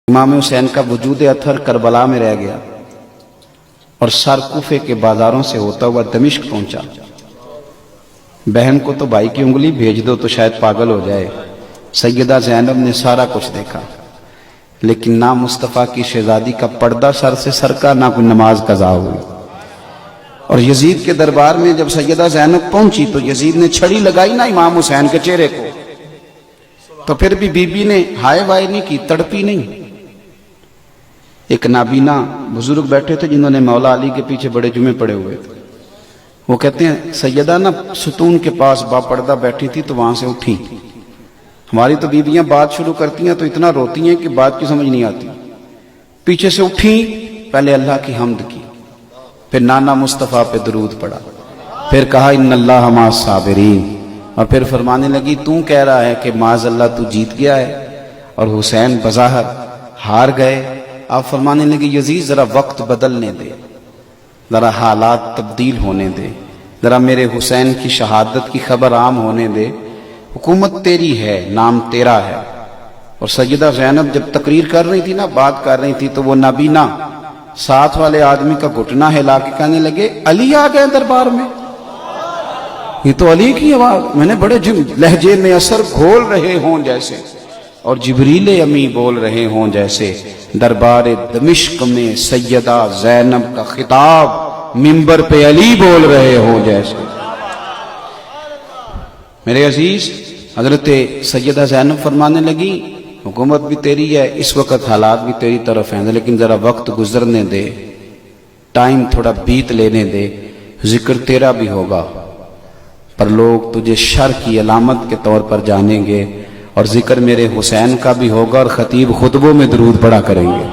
امام حسین کا وجود اطہر کربلا میں رہ گیا اور سر کوفے کے بازاروں سے ہوتا ہوا دمشق پہنچا۔ بہن کو تو بھائی کی انگلی بھیج دو تو شاید پاگل ہو جائے۔ سیدہ زینب نے سارا کچھ دیکھا، لیکن نہ مصطفیٰ کی شہزادی کا پردہ سر سے سرکا، نہ کوئی نماز قضا ہوئی۔ اور یزید کے دربار میں جب سیدہ زینب پہنچی تو یزید نے چھڑی لگائی نا امام حسین کے چہرے کو، تو پھر بھی بی بی نے ہائے وائے نہیں کی، تڑپی نہیں۔ ایک نابینا بزرگ بیٹھے تھے جنہوں نے مولا علی کے پیچھے بڑے جمعے پڑے ہوئے تھے، وہ کہتے ہیں سیدہ نا ستون کے پاس با پردہ بیٹھی تھی تو وہاں سے اٹھی۔ ہماری تو بیویاں بات شروع کرتی ہیں تو اتنا روتی ہیں کہ بات کی سمجھ نہیں آتی، پیچھے سے اٹھی، پہلے اللہ کی حمد کی، پھر نانا مصطفیٰ پہ درود پڑا، پھر کہا ان اللہ مع الصابرین، اور پھر فرمانے لگی تو کہہ رہا ہے کہ معاذ اللہ تو جیت گیا ہے اور حسین بظاہر ہار گئے۔ آپ فرمانے لگے یزید ذرا وقت بدلنے دے، ذرا حالات تبدیل ہونے دے، ذرا میرے حسین کی شہادت کی خبر عام ہونے دے، حکومت تیری ہے، نام تیرا ہے۔ اور سیدہ زینب جب تقریر کر رہی تھی نا، بات کر رہی تھی، تو وہ نابینا ساتھ والے آدمی کا گھٹنا ہلا کے کہنے لگے علی آ گئے دربار میں، یہ تو علی کی آواز، میں نے بڑے لہجے میں اثر گھول رہے ہوں جیسے، اور جبریل امی بول رہے ہوں جیسے، دربار دمشق میں سیدہ زینب کا خطاب، منبر پہ علی بول رہے ہوں جیسے۔ میرے عزیز، حضرت سیدہ زینب فرمانے لگی حکومت بھی تیری ہے، اس وقت حالات بھی تیری طرف ہیں، لیکن ذرا وقت گزرنے دے، ٹائم تھوڑا بیت لینے دے، ذکر تیرا بھی ہوگا پر لوگ تجھے شر کی علامت کے طور پر جانیں گے، اور ذکر میرے حسین کا بھی ہوگا، اور خطیب خطبوں میں درود پڑھا کریں گے۔